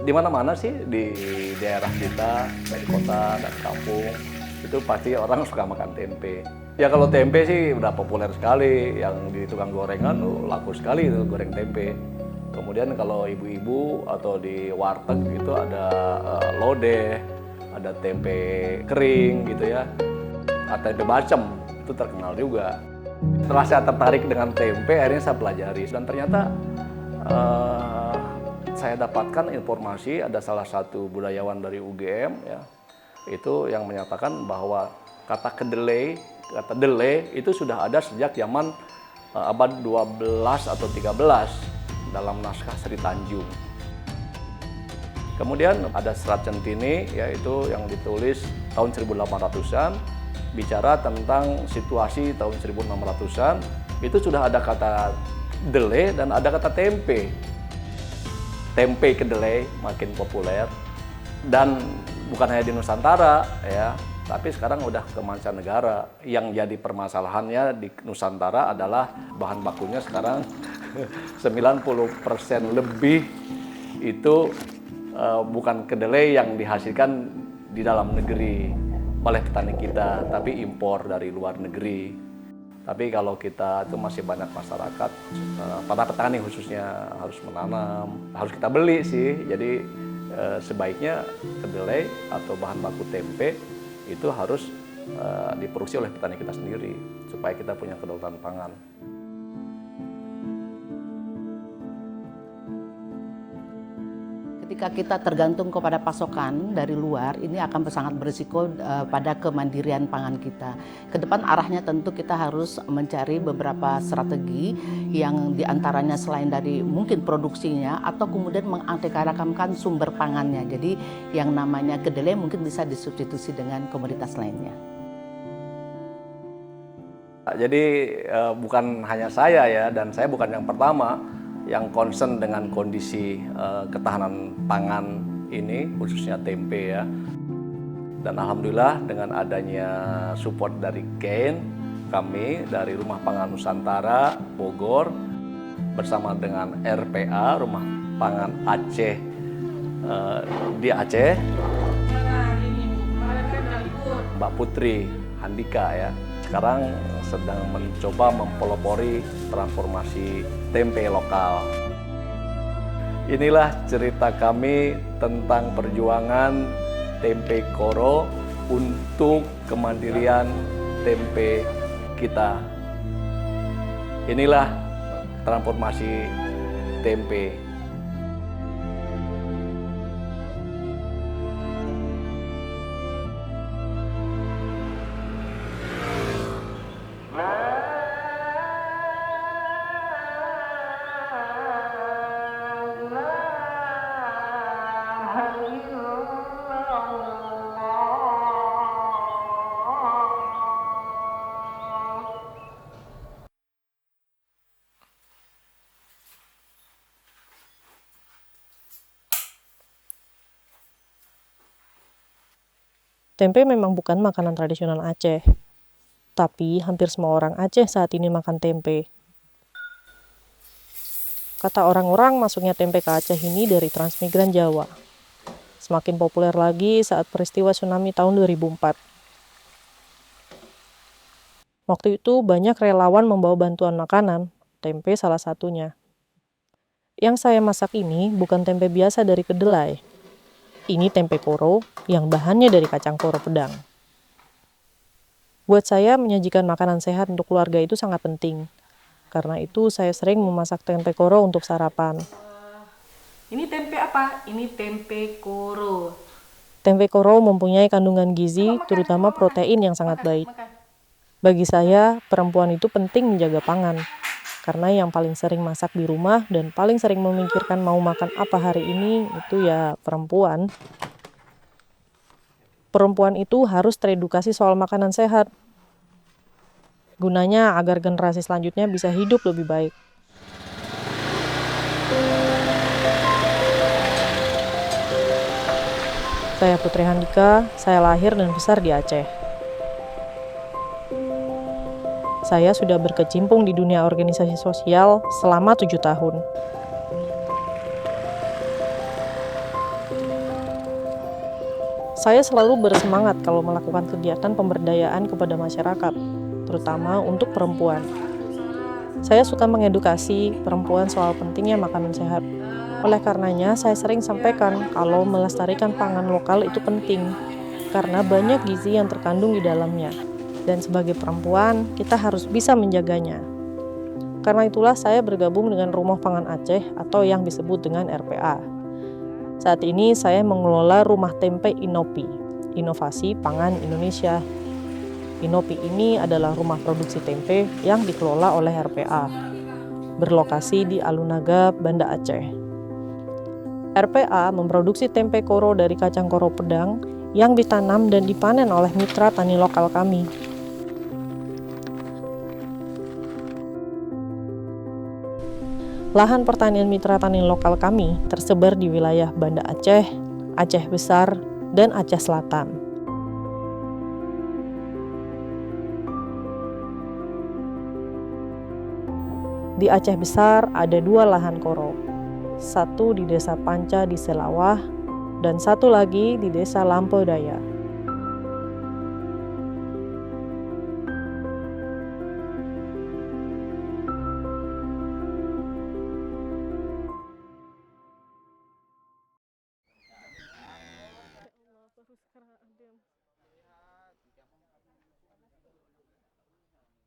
Di mana-mana sih di daerah kita, baik kota dan kampung, itu pasti orang suka makan tempe. Ya kalau tempe sih udah populer sekali, yang di tukang gorengan laku sekali itu goreng tempe. Kemudian kalau ibu-ibu atau di warteg itu ada lodeh, ada tempe kering gitu ya, ada tempe bacem, itu terkenal juga. Setelah saya tertarik dengan tempe, akhirnya saya pelajari dan ternyata saya dapatkan informasi ada salah satu budayawan dari UGM ya, itu yang menyatakan bahwa kata kedelai, kata delay itu sudah ada sejak zaman abad 12 atau 13 dalam naskah Sri Tanjung. Kemudian ada Serat Centini yaitu yang ditulis tahun 1800-an, bicara tentang situasi tahun 1600-an, itu sudah ada kata delay dan ada kata tempe. Tempe kedelai makin populer dan bukan hanya di Nusantara ya, tapi sekarang udah ke mancanegara. Yang jadi permasalahannya di Nusantara adalah bahan bakunya sekarang 90% lebih itu bukan kedelai yang dihasilkan di dalam negeri oleh petani kita, tapi impor dari luar negeri. Tapi kalau kita itu masih banyak masyarakat, para petani khususnya harus menanam, harus kita beli sih. Jadi sebaiknya kedelai atau bahan baku tempe itu harus diproduksi oleh petani kita sendiri supaya kita punya kedaulatan pangan. Ketika kita tergantung kepada pasokan dari luar, ini akan sangat berisiko pada kemandirian pangan kita. Kedepan arahnya tentu kita harus mencari beberapa strategi yang diantaranya selain dari mungkin produksinya atau kemudian menganeka-ragamakan sumber pangannya. Jadi yang namanya kedelai mungkin bisa disubstitusi dengan komoditas lainnya. Jadi bukan hanya saya ya, dan saya bukan yang pertama yang concern dengan kondisi ketahanan pangan ini, khususnya tempe ya. Dan alhamdulillah dengan adanya support dari KAIN, kami dari Rumah Pangan Nusantara Bogor bersama dengan RPA Rumah Pangan Aceh di Aceh, Mbak Putri Handika ya, sekarang sedang mencoba mempelopori transformasi tempe lokal. Inilah cerita kami tentang perjuangan tempe koro untuk kemandirian tempe kita. Inilah transformasi tempe. Tempe memang bukan makanan tradisional Aceh, tapi hampir semua orang Aceh saat ini makan tempe. Kata orang-orang, masuknya tempe ke Aceh ini dari transmigran Jawa. Semakin populer lagi saat peristiwa tsunami tahun 2004. Waktu itu banyak relawan membawa bantuan makanan, tempe salah satunya. Yang saya masak ini bukan tempe biasa dari kedelai. Ini tempe koro yang bahannya dari kacang koro pedang. Buat saya, menyajikan makanan sehat untuk keluarga itu sangat penting. Karena itu, saya sering memasak tempe koro untuk sarapan. Ini tempe apa? Ini tempe koro. Tempe koro mempunyai kandungan gizi, terutama protein yang sangat baik. Bagi saya, perempuan itu penting menjaga pangan. Karena yang paling sering masak di rumah dan paling sering memikirkan mau makan apa hari ini itu ya perempuan. Perempuan itu harus teredukasi soal makanan sehat. Gunanya agar generasi selanjutnya bisa hidup lebih baik. Saya Putri Handika, saya lahir dan besar di Aceh. Saya sudah berkecimpung di dunia organisasi sosial selama 7 tahun. Saya selalu bersemangat kalau melakukan kegiatan pemberdayaan kepada masyarakat, terutama untuk perempuan. Saya suka mengedukasi perempuan soal pentingnya makanan sehat. Oleh karenanya, saya sering sampaikan kalau melestarikan pangan lokal itu penting, karena banyak gizi yang terkandung di dalamnya. Dan sebagai perempuan, kita harus bisa menjaganya. Karena itulah saya bergabung dengan Rumah Pangan Aceh atau yang disebut dengan RPA. Saat ini saya mengelola Rumah Tempe Inopi, Inovasi Pangan Indonesia. Inopi ini adalah rumah produksi tempe yang dikelola oleh RPA, berlokasi di Alunaga, Banda Aceh. RPA memproduksi tempe koro dari kacang koro pedang yang ditanam dan dipanen oleh mitra tani lokal kami. Lahan pertanian mitra tani lokal kami tersebar di wilayah Banda Aceh, Aceh Besar, dan Aceh Selatan. Di Aceh Besar ada 2 lahan koro. Satu di Desa Panca di Selawah, dan satu lagi di Desa Lampau Daya.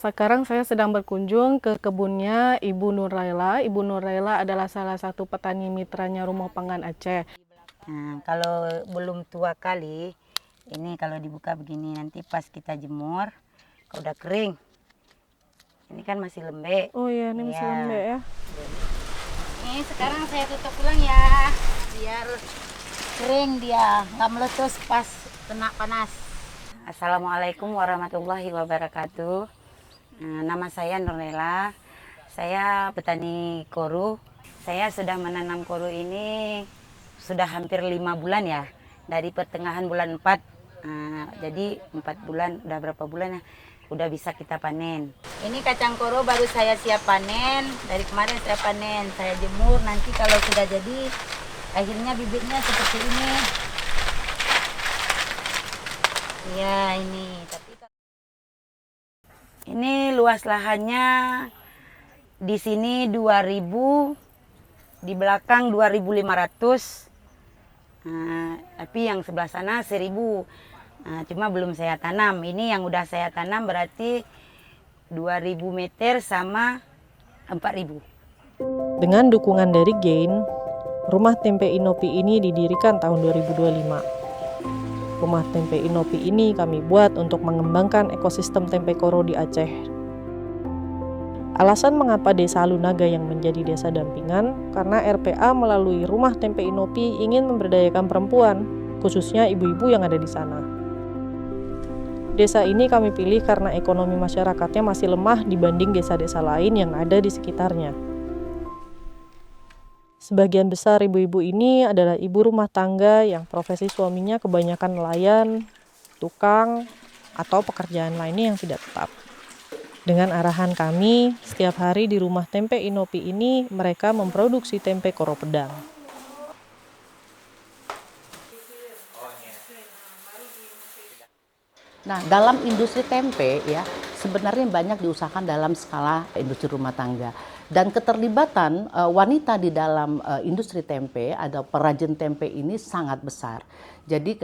Sekarang saya sedang berkunjung ke kebunnya Ibu Nuraila. Ibu Nuraila adalah salah satu petani mitranya Rumah Pangan Aceh. Nah, kalau belum tua kali, ini kalau dibuka begini nanti pas kita jemur, kalau udah kering, ini kan masih lembek. Oh iya, ini masih lembek ya. Ini sekarang saya tutup ulang ya, biar kering dia, nggak meletus pas kena panas. Assalamualaikum warahmatullahi wabarakatuh. Nama saya Nuraila, saya petani koru. Saya sudah menanam koru ini sudah hampir 5 bulan ya, dari pertengahan bulan 4. Jadi 4 bulan, udah berapa bulan ya, udah bisa kita panen. Ini kacang koru baru saya siap panen, dari kemarin saya panen, saya jemur, nanti kalau sudah jadi, akhirnya bibitnya seperti ini. Ya ini, ini luas lahannya di sini 2.000, di belakang 2.500, tapi yang sebelah sana 1.000. Cuma belum saya tanam. Ini yang udah saya tanam berarti 2.000 meter sama 4.000. Dengan dukungan dari GAIN, Rumah Tempe Inopi ini didirikan tahun 2025. Rumah Tempe Inopi ini kami buat untuk mengembangkan ekosistem tempe koro di Aceh. Alasan mengapa Desa Alunaga yang menjadi desa dampingan, karena RPA melalui Rumah Tempe Inopi ingin memberdayakan perempuan, khususnya ibu-ibu yang ada di sana. Desa ini kami pilih karena ekonomi masyarakatnya masih lemah dibanding desa-desa lain yang ada di sekitarnya. Sebagian besar ibu-ibu ini adalah ibu rumah tangga yang profesi suaminya kebanyakan nelayan, tukang, atau pekerjaan lainnya yang tidak tetap. Dengan arahan kami, setiap hari di Rumah Tempe Inopi ini mereka memproduksi tempe koro pedang. Nah, dalam industri tempe ya, sebenarnya banyak diusahakan dalam skala industri rumah tangga. Dan keterlibatan wanita di dalam industri tempe atau perajin tempe ini sangat besar. Jadi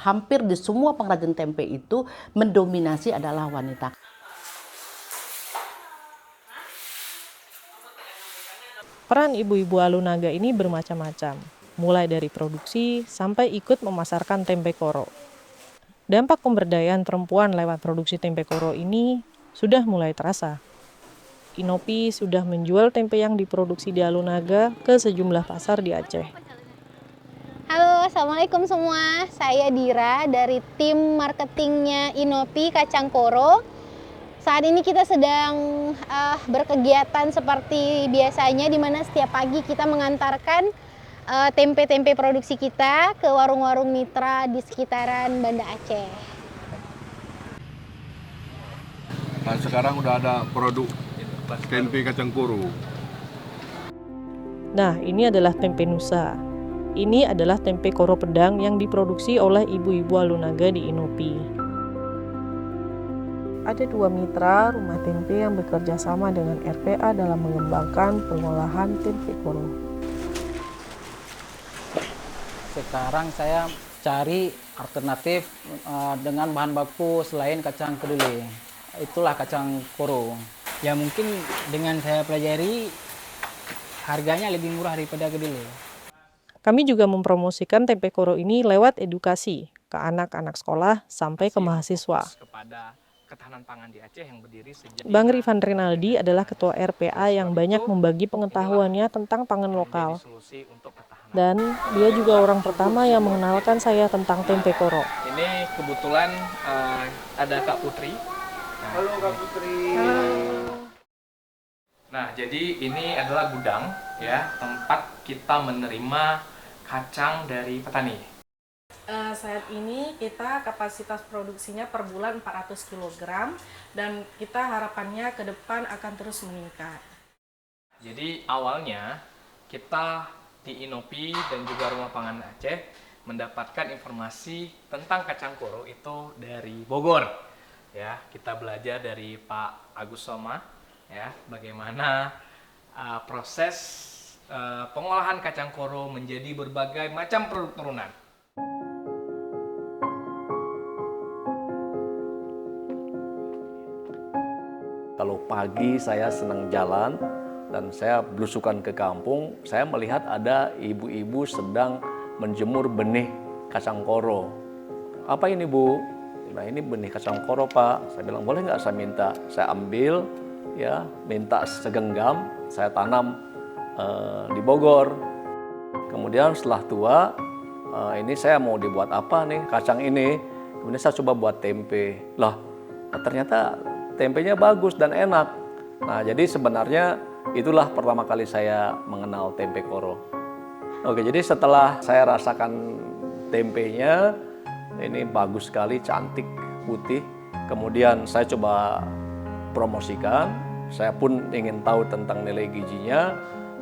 hampir di semua pengrajin tempe itu mendominasi adalah wanita. Peran ibu-ibu Alunaga ini bermacam-macam, mulai dari produksi sampai ikut memasarkan tempe koro. Dampak pemberdayaan perempuan lewat produksi tempe koro ini sudah mulai terasa. Inopi sudah menjual tempe yang diproduksi di Alunaga ke sejumlah pasar di Aceh. Halo, Assalamualaikum semua. Saya Dira dari tim marketingnya Inopi Kacang Koro. Saat ini kita sedang berkegiatan seperti biasanya, di mana setiap pagi kita mengantarkan tempe-tempe produksi kita ke warung-warung mitra di sekitaran Banda Aceh. Nah, sekarang udah ada produk tempe kacang koro. Nah, ini adalah tempe Nusa. Ini adalah tempe koro pedang yang diproduksi oleh ibu-ibu Alunaga di Inopi. Ada 2 mitra rumah tempe yang bekerja sama dengan RPA dalam mengembangkan pengolahan tempe koro. Sekarang saya cari alternatif dengan bahan baku selain kacang kedelai. Itulah kacang koro. Ya mungkin dengan saya pelajari harganya lebih murah daripada kedelai. Kami juga mempromosikan tempe koro ini lewat edukasi ke anak-anak sekolah sampai ke mahasiswa. Kepada ketahanan pangan di Aceh yang berdiri sejak Bang Rifan Rinaldi adalah ketua RPA yang banyak membagi pengetahuannya tentang pangan lokal. Dan dia juga orang pertama yang mengenalkan saya tentang tempe koro. ini kebetulan ada Kak Putri. Halo Kak Putri. Nah, jadi ini adalah gudang ya, tempat kita menerima kacang dari petani. Saat ini kita kapasitas produksinya per bulan 400 kg dan kita harapannya ke depan akan terus meningkat. Jadi awalnya kita di Inopi dan juga Rumah Pangan Aceh mendapatkan informasi tentang kacang koro itu dari Bogor. Ya, kita belajar dari Pak Agus Soma ya, bagaimana proses pengolahan kacang koro menjadi berbagai macam produk turunan. Kalau pagi saya senang jalan dan saya belusukan ke kampung, saya melihat ada ibu-ibu sedang menjemur benih kacang koro. Apa ini, Bu? Nah, ini benih kacang koro, Pak. Saya bilang, boleh nggak saya minta? Saya ambil, ya, minta segenggam, saya tanam di Bogor. Kemudian setelah tua, ini saya mau dibuat apa nih, kacang ini. Kemudian saya coba buat tempe. Lah, ternyata tempenya bagus dan enak. Nah, jadi sebenarnya itulah pertama kali saya mengenal tempe koro. Oke, jadi setelah saya rasakan tempenya, ini bagus sekali, cantik, putih. Kemudian saya coba promosikan, saya pun ingin tahu tentang nilai gizinya.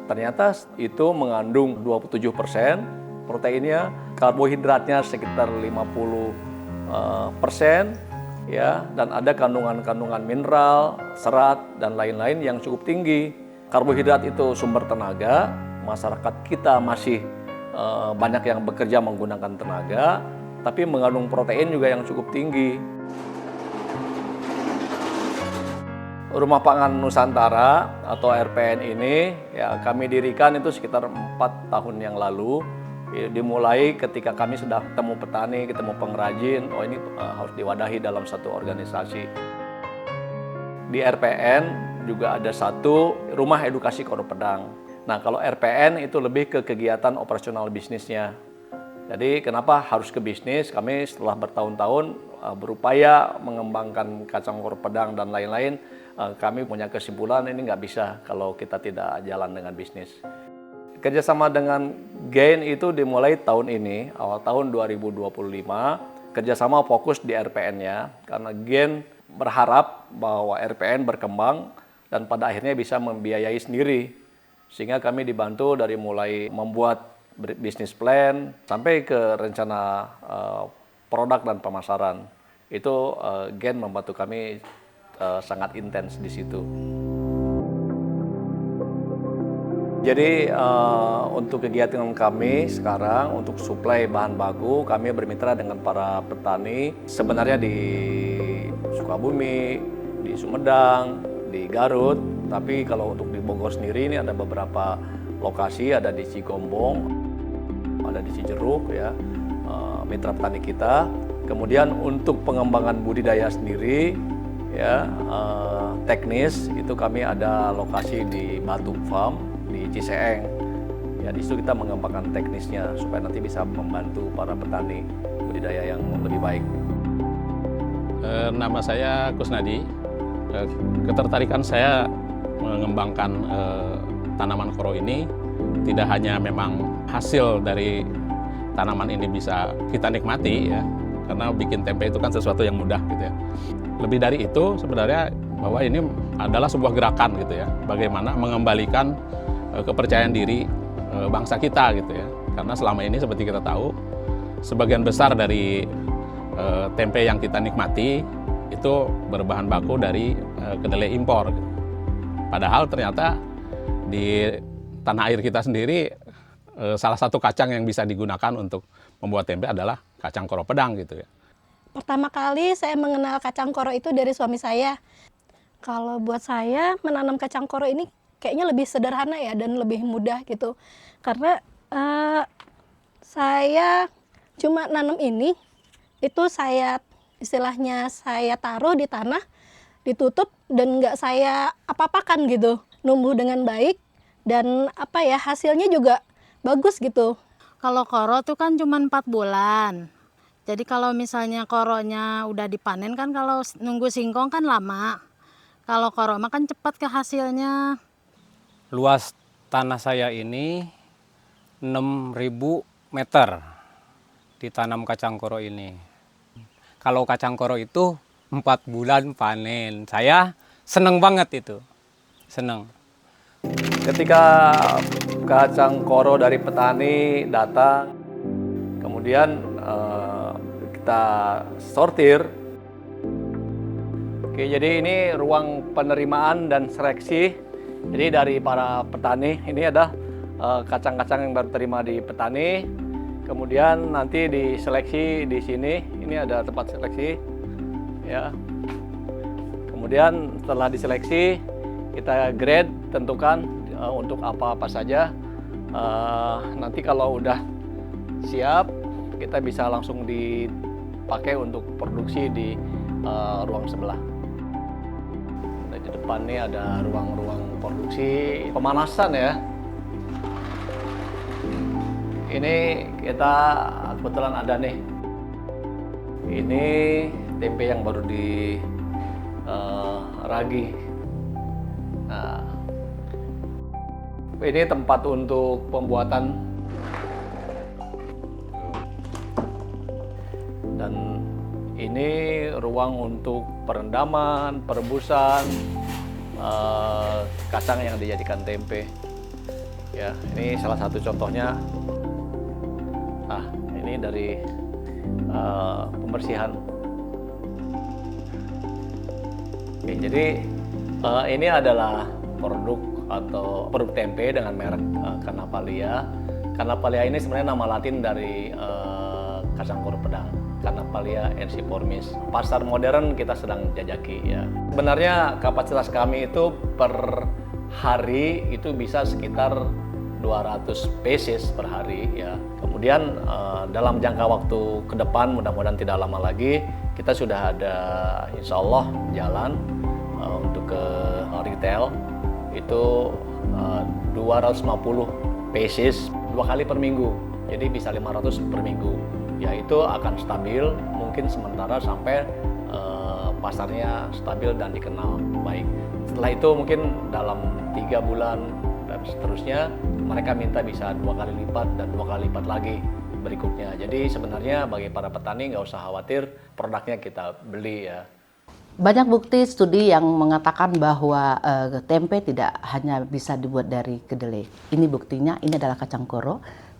Ternyata itu mengandung 27% proteinnya, karbohidratnya sekitar 50%, ya, dan ada kandungan-kandungan mineral, serat, dan lain-lain yang cukup tinggi. Karbohidrat itu sumber tenaga, masyarakat kita masih banyak yang bekerja menggunakan tenaga, tapi mengandung protein juga yang cukup tinggi. Rumah Pangan Nusantara atau RPN ini ya kami dirikan itu sekitar 4 tahun yang lalu. Dimulai ketika kami sudah ketemu petani, ketemu pengrajin, oh ini harus diwadahi dalam satu organisasi. Di RPN juga ada satu rumah edukasi koro pedang. Nah, kalau RPN itu lebih ke kegiatan operasional bisnisnya. Jadi kenapa harus ke bisnis? Kami setelah bertahun-tahun berupaya mengembangkan kacang koro pedang dan lain-lain, kami punya kesimpulan ini nggak bisa kalau kita tidak jalan dengan bisnis. Kerjasama dengan GAIN itu dimulai tahun ini, awal tahun 2025. Kerjasama fokus di RPN-nya, karena GAIN berharap bahwa RPN berkembang dan pada akhirnya bisa membiayai sendiri. Sehingga kami dibantu dari mulai membuat bisnis plan sampai ke rencana produk dan pemasaran. Itu GAIN membantu kami sangat intens di situ. Jadi untuk kegiatan kami sekarang untuk suplai bahan baku, kami bermitra dengan para petani sebenarnya di Sukabumi, di Sumedang, di Garut. Tapi kalau untuk di Bogor sendiri ini ada beberapa lokasi, ada di Cigombong, ada di Cijeruk ya, mitra petani kita. Kemudian untuk pengembangan budidaya sendiri ya teknis itu kami ada lokasi di Batu Farm di Ciseeng. Ya di situ kita mengembangkan teknisnya supaya nanti bisa membantu para petani budidaya yang lebih baik. Nama saya Kusnadi. Ketertarikan saya mengembangkan tanaman koro ini tidak hanya memang hasil dari tanaman ini bisa kita nikmati ya, karena bikin tempe itu kan sesuatu yang mudah gitu ya. Lebih dari itu sebenarnya bahwa ini adalah sebuah gerakan gitu ya, bagaimana mengembalikan kepercayaan diri bangsa kita gitu ya. Karena selama ini seperti kita tahu, sebagian besar dari tempe yang kita nikmati itu berbahan baku dari kedelai impor gitu. Padahal ternyata di tanah air kita sendiri salah satu kacang yang bisa digunakan untuk membuat tempe adalah kacang koro pedang gitu ya. Pertama kali saya mengenal kacang koro itu dari suami saya. Kalau buat saya menanam kacang koro ini kayaknya lebih sederhana ya dan lebih mudah gitu. Karena saya cuma nanam ini, itu saya istilahnya saya taruh di tanah, ditutup dan nggak saya apa-apakan gitu. Numbuh dengan baik dan apa ya hasilnya juga bagus gitu. Kalau koro tuh kan cuma 4 bulan. Jadi kalau misalnya koronya udah dipanen kan kalau nunggu singkong kan lama. Kalau koro mah kan cepat ke hasilnya. Luas tanah saya ini 6.000 meter ditanam kacang koro ini. Kalau kacang koro itu 4 bulan panen. Saya seneng banget itu. Seneng. Ketika kacang koro dari petani datang, kemudian kita sortir. Oke, jadi ini ruang penerimaan dan seleksi. Jadi dari para petani, ini ada kacang-kacang yang baru terima di petani. Kemudian nanti diseleksi di sini. Ini ada tempat seleksi. Ya. Kemudian setelah diseleksi, kita grade, tentukan untuk apa-apa saja. Nanti kalau udah siap, kita bisa langsung dipakai untuk produksi di ruang sebelah. Di depan ini ada ruang-ruang produksi pemanasan ya. Ini kita kebetulan ada nih. Ini tempe yang baru di ragi. Nah, ini tempat untuk pembuatan dan ini ruang untuk perendaman, perebusan kacang yang dijadikan tempe. Ya, ini salah satu contohnya. Nah, ini dari pembersihan. Oke, jadi ini adalah produk tempe dengan merek Carnavalia. Carnavalia ini sebenarnya nama Latin dari kacang koro pedang, Carnavalia ensiformis. Pasar modern kita sedang jajaki ya. Sebenarnya kapasitas kami itu per hari itu bisa sekitar 200 pieces per hari ya. Kemudian dalam jangka waktu ke depan mudah-mudahan tidak lama lagi kita sudah ada insya Allah jalan untuk ke retail itu 250 pieces 2 kali per minggu, jadi bisa 500 per minggu ya. Itu akan stabil mungkin sementara sampai pasarnya stabil dan dikenal baik. Setelah itu mungkin dalam 3 bulan dan seterusnya mereka minta bisa 2 kali lipat dan 2 kali lipat lagi berikutnya. Jadi sebenarnya bagi para petani nggak usah khawatir produknya kita beli ya. Banyak bukti studi yang mengatakan bahwa tempe tidak hanya bisa dibuat dari kedelai. Ini buktinya, ini adalah kacang koro.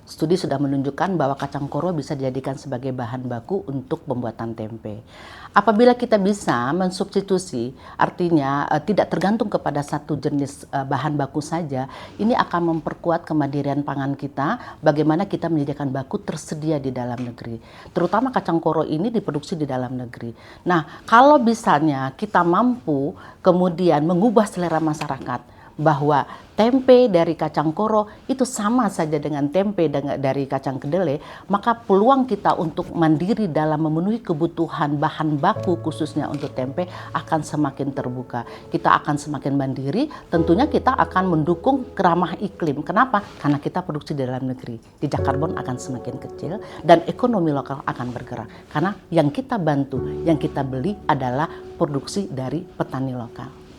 Studi sudah menunjukkan bahwa kacang koro bisa dijadikan sebagai bahan baku untuk pembuatan tempe. Apabila kita bisa mensubstitusi, artinya tidak tergantung kepada satu jenis bahan baku saja, ini akan memperkuat kemandirian pangan kita, bagaimana kita menyediakan baku tersedia di dalam negeri. Terutama kacang koro ini diproduksi di dalam negeri. Nah, kalau misalnya kita mampu kemudian mengubah selera masyarakat, bahwa tempe dari kacang koro itu sama saja dengan tempe dari kacang kedelai, maka peluang kita untuk mandiri dalam memenuhi kebutuhan bahan baku khususnya untuk tempe akan semakin terbuka. Kita akan semakin mandiri, tentunya kita akan mendukung keramah iklim. Kenapa? Karena kita produksi di dalam negeri. Jejak karbon akan semakin kecil dan ekonomi lokal akan bergerak. Karena yang kita bantu, yang kita beli adalah produksi dari petani lokal.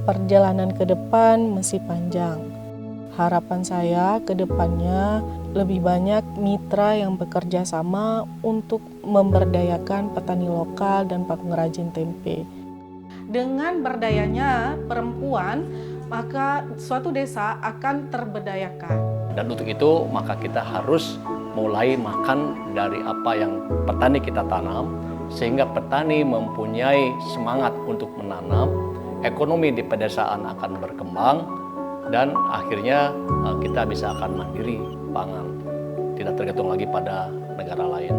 Perjalanan ke depan masih panjang. Harapan saya ke depannya lebih banyak mitra yang bekerja sama untuk memberdayakan petani lokal dan pengrajin tempe. Dengan berdayanya perempuan, maka suatu desa akan terberdayakan. Dan untuk itu maka kita harus mulai makan dari apa yang petani kita tanam, sehingga petani mempunyai semangat untuk menanam, ekonomi di pedesaan akan berkembang, dan akhirnya kita bisa akan mandiri pangan, tidak tergantung lagi pada negara lain.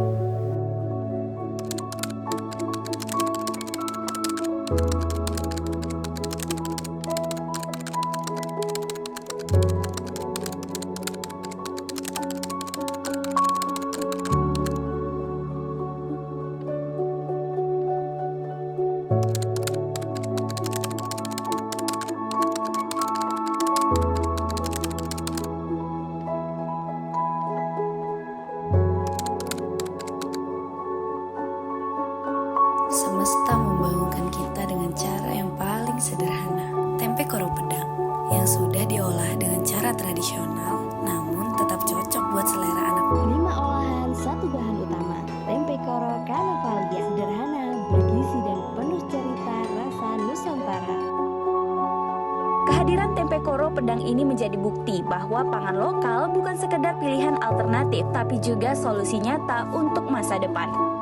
Semesta membangunkan kita dengan cara yang paling sederhana. Tempe koro pedang yang sudah diolah dengan cara tradisional namun tetap cocok buat selera anak. 5 olahan, 1 bahan utama. Tempe koro Kanavalia, sederhana, bergizi dan penuh cerita rasa Nusantara. Kehadiran tempe koro pedang ini menjadi bukti bahwa pangan lokal bukan sekedar pilihan alternatif, tapi juga solusi nyata untuk masa depan.